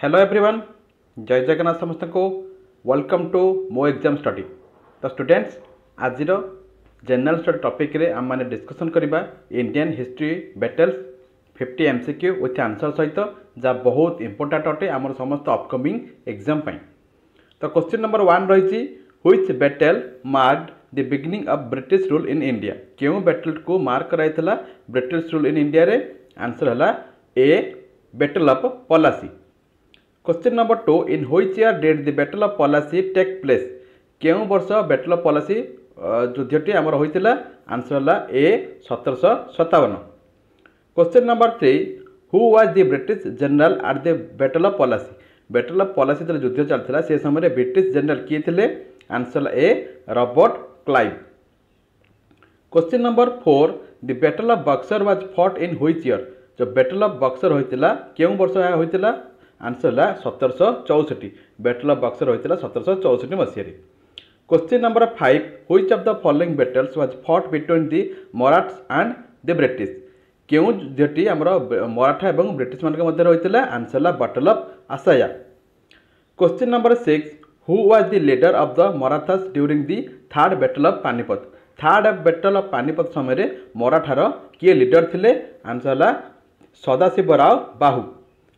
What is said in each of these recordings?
Hello everyone, जय जगन्नाथ समस्त को वेलकम टू मो एग्जाम स्टडी। तो स्टूडेंट्स, आज जनरल स्टडी टॉपिक रे आम माने डिस्कशन करबा Indian history battles 50 MCQ with answer सहित जहाँ बहुत इंपोर्टेंट अटे आमर समस्त अपकमिंग एग्जाम पाई। तो क्वेश्चन नंबर 1 रही, which battle marked the beginning of British rule in India. क्यों बैटल को मार्क कराइथला ब्रिटिश रूल इन इंडिया रे? आंसर हला A, battle of Plassey. Question number 2, in which year did the battle of Plassey take place. केउं वर्ष battle of Plassey युद्धटी आमर होइतिला? आंसर हला A, 1757। Question number 3, who was the British general at the battle of Plassey. Battle of Palasi जो युद्ध चलता से समय ब्रिटिश जनरल किए थे? Answer A, Robert Clive. Question number 4, the battle of Buxar was fought in which year. जो battle of Buxar होइतिला केउं वर्ष होइतिला? आंसर है 1764। बैटल ऑफ बक्सर होता 1764 मसीह। Question number 5, which of the following battles was fought between the Marathas and the British. क्यों युद्धटी आमर मराठा और ब्रिटिश मान मध्य होता? आंसर है battle of Assaye. Question number 6, who was the leader of the Marathas during the third battle of Panipat. Third battle of Panipat समय मराठार किए लीडर थे? आंसर है सदाशिवराव बाहू।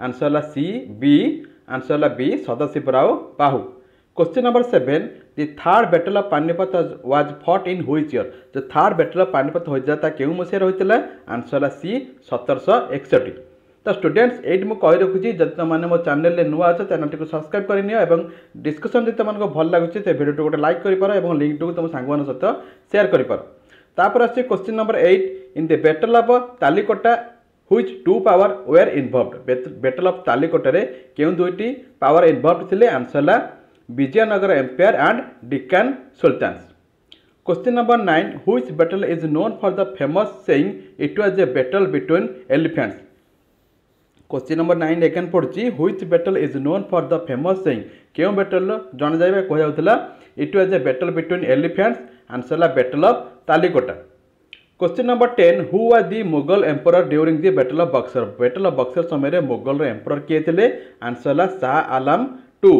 आंसर है सी, बी। आंसर है B, Sadashivrao Bhau. Question number 7, the third battle of Panipat was fought in which year. जो third battle of Panipat होता केउं मसीह होता? आंसर है सी, 1761। तो स्टूडेंट्स, ये मुझे कही रखुच्छी जब तुमने मो चैनल नुआ अच्छे चैनल को सब्सक्राइब कर डिस्कसन जो तुमको भल लगुच भिडियो गोटे लाइक कर लिंक टू तुम सांग सहित सेयार कर। Question number 8, in the battle of Talikota which two powers were involved. Battle of Talikota केउं दुईटी पावर इन्वॉल्वड थिले? आंसर है Vijayanagar empire and Deccan sultans. Question number 9, which battle is known for the famous saying it was a battle between elephants. Question number 9 again पढ़ुची, which battle is known for the famous saying. केउं battle जन जाइबा कह जाउतला it was a battle between elephants? Answer है battle of Talikota. Question number 10, who was the Mughal emperor during the battle of Buxar. Battle of Buxar समय Mughal emperor किए थे? Answer है Shah Alam II।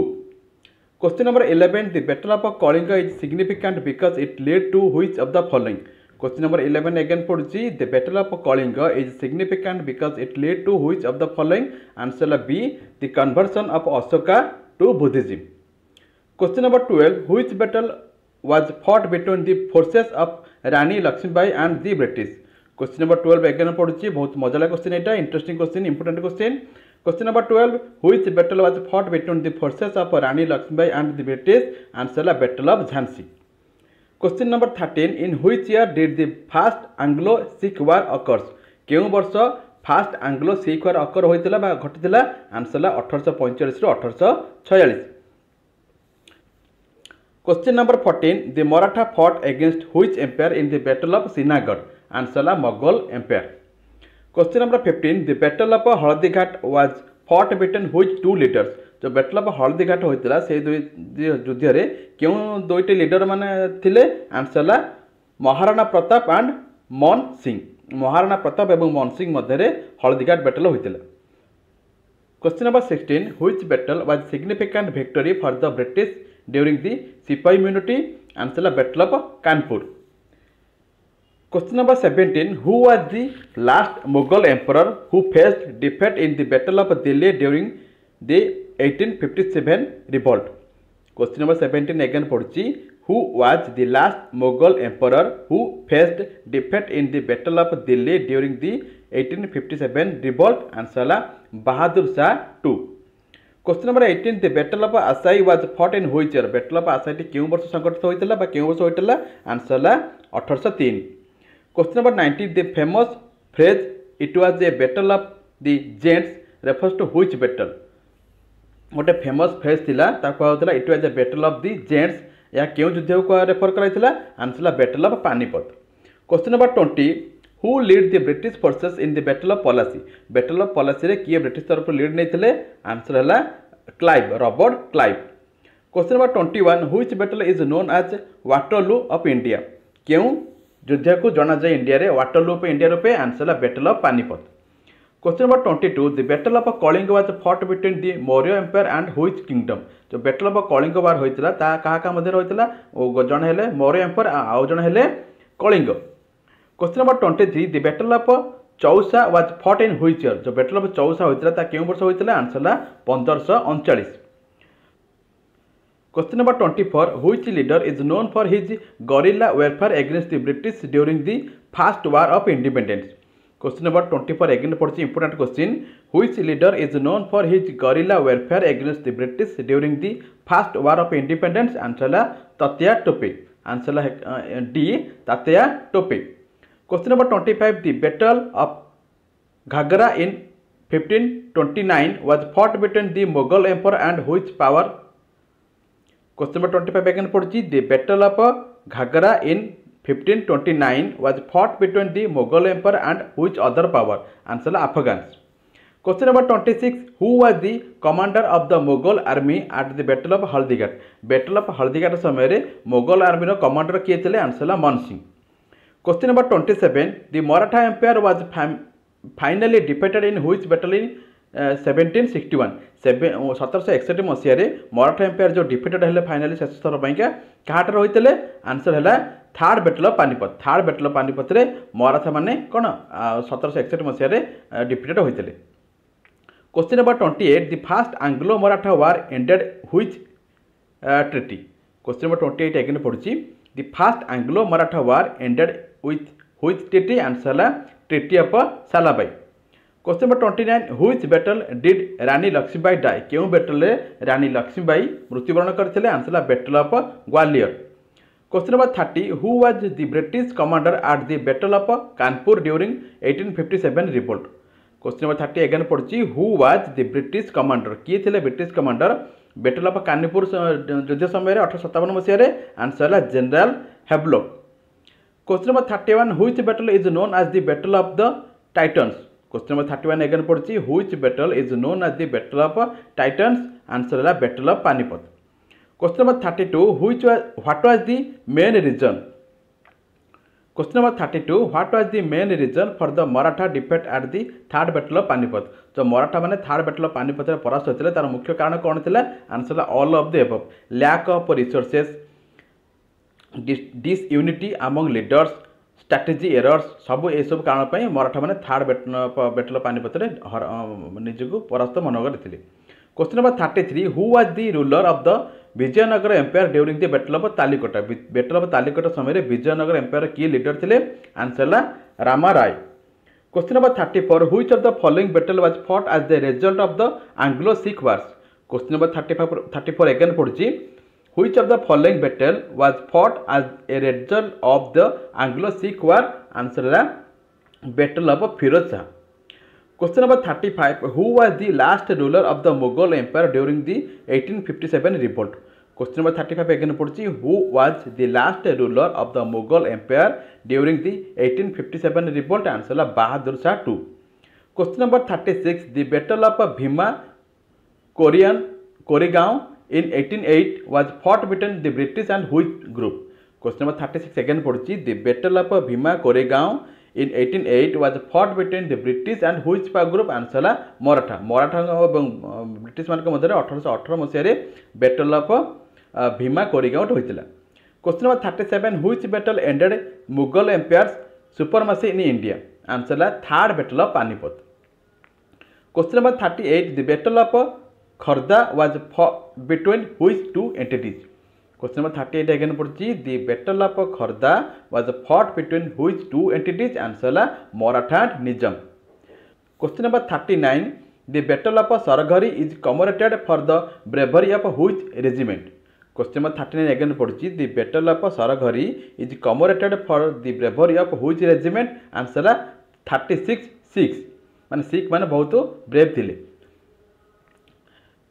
Question number 11, the battle of Kalinga is significant because it lead to which of the following. Question number 11 again पढ़ुची, the battle of Kalinga is significant because it lead to which of the following. Answer है B, the conversion of Ashoka to Buddhism. Question number 12, which battle was fought between the forces of Rani Lakshmibai and the British। Question number 12 again पढ़ुची, बहुत मजा question, यहाँ interesting question, important question. Question number 12, which battle was fought between the forces of Rani Lakshmibai and the British. Answer है battle of Jhansi. Question number 13, in which year did the first Anglo Sikh war occurs. केउं वर्ष first Anglo Sikh war occur होइतिला बा घटितिला? Answer है 1845 ରୁ 1846। Question number 14, the Maratha fought against which empire in the battle of Sinhagad. Answer है Mughal empire. Question number 15, the battle of Haldighat was fought between which two leaders. जो battle of Haldighat होता से युद्ध में क्यों दुईटी लीडर माने थिले? आंसर है महाराणा प्रताप एंड मन सिंह। महाराणा प्रताप और मन सिंह मध्य हल्दीघाट बैटल होता। Question number 16, which battle was significant victory for the British during the sipahi immunity. Answer है battle of Kanpur. Question number 17, who was the last Mughal emperor who faced defeat in the battle of Delhi during the 1857 revolt. Question number 17 again पढ़ुची, who was the last Mughal emperor who faced defeat in the battle of Delhi during the 1857 revolt. Answer है Bahadur Shah II। Question number 18, the battle of Assaye was fought in which year. Battle of Assaye क्यों वर्ष संगठित होता बा क्यों वर्ष होता? आंसर है 1803। Question number 19, the famous phrase it was a battle of the giants refers to which battle. गोटे फेमस फ्रेज थिला कहला it was a battle of the giants. या क्यों युद्ध को रेफर कराइथिला? आंसर है battle of Panipat. Question number 20, who lead the British forces in the battle of Plassey. Battle of Plassey रे किए ब्रिटिश तरफ लीड नहीं? आंसर है Clive, Robert Clive. Question number 21, which battle is known as Waterloo of India. क्यों युद्ध को जना जाए इंडिया रे वाटरलू ऑफ इंडिया रूपे? आंसर है battle of Panipat. Question number 22 the battle of Kalinga was fought between the Maurya empire and which kingdom. जो battle of Kalinga war होइतिला ता का मध्य होइतिला जण हेले मौर्य एम्पायर आउ जण हेले Kalinga. Question number 23 the battle of Chausa was fought in which year. जो बैटल ऑफ चौसा होइतिला ता केउ वर्ष होइतिला आंसर ला 1539। Question number 24 which leader is known for his guerrilla warfare against the British during the first war of independence. Question number 24 again पढ़ी important question which leader is known for his guerrilla welfare against the British during the first war of independence answer ला Tatya Tope. Answer ला D Tatya Tope. Question number 25 the battle of Ghaghra in 1529 was fought between the Mughal empire and which power. Question number 25 again पढ़ी the battle of Ghaghra in 1529 was fought between the Mughal Emperor and which other power? Answer Afghans. Question number 26 who was the commander of the Mughal army at the Battle of Haldighati? Battle of Haldighati समय रे Mughal army रो commander किए थे answer ला मान Singh. Question number 27 the Maratha Empire was finally defeated in which battle in 1761 1761 मसीह Maratha empire जो defeated है finally शेष थर क्या होते आंसर है third battle of Panipat. Third battle of Panipat रे मराठा माने कौन 1761 मसीह डिफिटेड होते। Question number 28 the first Anglo Maratha war ended which treaty. Question number 28 again पढ़ी the first Anglo Maratha war ended with which treaty answer है treaty of Salbai. Question number 29 which battle did Rani Lakshmibai die. क्यों battle Rani Lakshmibai मृत्युवरण करते answer battle of Gwalior. Question number 30 who was the British commander at the battle of Kanpur during 1857 revolt. Question number 30 again पढ़ी who was the British commander किए थे British commander battle of Kanpur युद्ध समय 1857 मसीह answer है general Havelock. Question number 31 which battle is known as the battle of the Titans. Question number 31 again पढ़ी which battle is known as the battle of Titans answer है battle of Panipat. Question number 32 what was the main reason. Question number 32 what was the main reason for the Maratha defeat at the third battle of Panipat. जो मराठा माने third battle of Panipat रे परास्त होते तार मुख्य कारण कौन थिला आंसर है all of the above lack of resources disunity among leaders strategy errors सब ये सब कारण पर मराठा माने थर्ड बैटल ऑफ पानीपत रे निजको परास्त मनोगर थे। Question number 33 who was the ruler of the Vijayanagara empire during the battle of Talikota. Battle of Talikota समय विजयनगर एम्पायर किए लीडर थे आंसर ला Rama Raya. Question number 34 which of the following battle was fought as the result of the Anglo Sikh wars. Question number 34 again पढ़ी which of the following battle was fought as a result of the Anglo Sikh war answer ला battle of Firoz Shah. Question number 35 who was the last ruler of the Mughal empire during the 1857 revolt. Question number 35 again पढ़ी who was the last ruler of the Mughal empire during the 1857 revolt answer ला Bahadur Shah two. Question number 36 the battle of Bhima Koregaon in 1808 was fought between the British and which group? Question number 36 again पढ़ी the battle of Bhima Koregaon in 1808 was fought between the British and which group answer है Maratha. Maratha British मान मध्य 1818 मसीह battle of Bhima Koregaon होता। Question number 37 which battle ended Mughal empire's supremacy in India answer है third battle of Panipat. Question number 38 the battle of Kharda was between which two entities। Question number 38 again पढ़ी the battle of Kharda was fought between which two entities answer है Maratha and Nizam. Question number 39 the battle of Saragarhi is commemorated for the bravery of which regiment. Question number 39 again पढ़ी the battle of Saragarhi is commemorated for the bravery of which regiment answer है 36 six माने सिख माने बहुत brave थिले।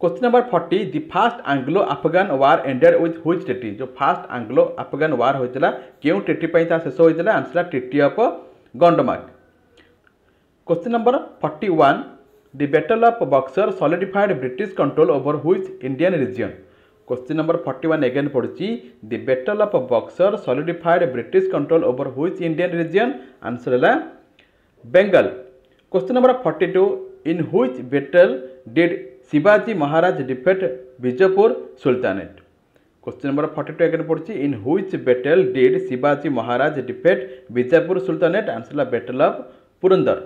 Question number 40 the first Anglo Afghan war ended with which treaty. जो first Anglo Afghan war होता क्यों treaty शेष होता answer treaty of Gandamak. Question number 41 the battle of Buxar solidified British control over which Indian region. Question number 41 again पढ़ी the battle of Buxar solidified British control over which Indian region answer है Bengal. Question number 42 in which battle did Shivaji Maharaj defeat Vijayapur sultanate. Question number 42 again पढ़ी in which battle did Shivaji Maharaj defeat Vijayapur sultanate answer ला battle of Purandar.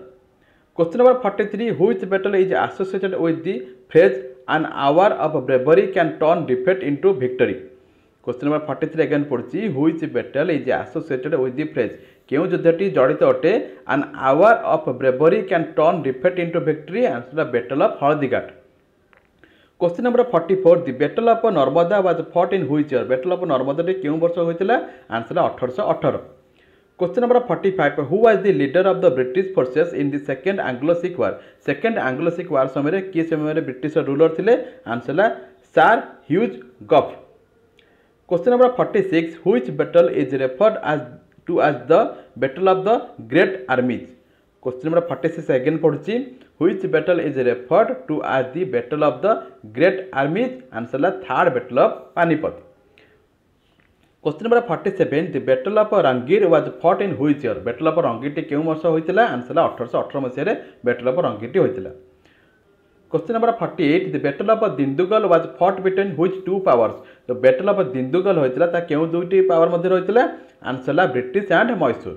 Question number 43 which battle is associated with the phrase N hour of bravery can turn defeat into victory. Question number 43 again पढ़ी which battle is associated with the phrase क्यों युद्धटी जड़ित अटे an hour of bravery can turn defeat into victory answer ला battle of Haldighat. Question number 44 the battle of Narmada was fought in which year. Battle of Narmada क्यों वर्ष होता answer 1818। Question number 45 who was the leader of the British forces in the second Anglo Sikh war. Second Anglo Sikh war समय किए समय British ruler थिले answer ला sir Hugh Gough. Question number 46 which battle is referred as the battle of the great armies। Question number 46 again पढ़ी which battle is referred to as the battle of the great armies answer ला third battle of Panipat. Question number 47 the battle of Rangir was fought in which year. Battle of Rangir क्यों वर्ष होता answer ला 1818 मसीह battle of Rangir होता। Question number 48 the battle of Dindigul was fought between which two powers. तो battle of Dindigul होता क्यों दुईटी पावर मध्य होता आंसर ला British and Mysore.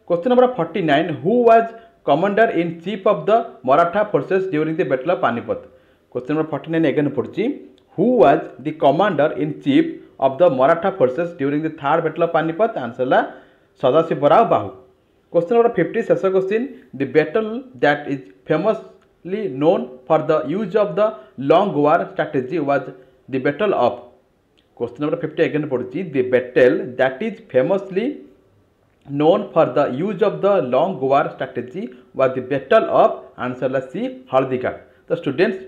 Question number 49 who was commander in chief of the Maratha forces during the battle of Panipat. Question number 49 again पढ़ी who was the commander in chief of the Maratha forces during the third battle of Panipat answer ला Sadashivrao Bhau. Question number 50 शेष question the battle that is famously known for the use of the long war strategy was the battle of. Question number 50 again पढ़ी the battle that is famously known for the use of the long war strategy was the battle of answer ला C Haldighat. तो students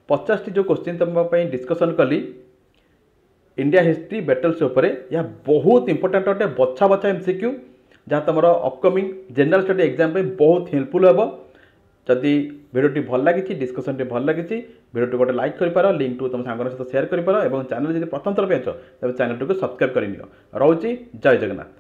50 जो question तुम discussion कली India history battles उपर यह बहुत important अटे बछा बछा एमसीक्यू जहाँ तुम अपकमिंग जनरल स्टडी एग्जाम बहुत हेल्पफुल हे। जदि भिडियोटी भल लगी डिस्कसन भल लगी भिडियोटी गोटे लाइक कर लिंक टू तुम सांग सहित सेयार कर चैनल जब प्रथम थर पे तेज चैनल को सब्सक्राइब कर रोचे। जय जगन्नाथ।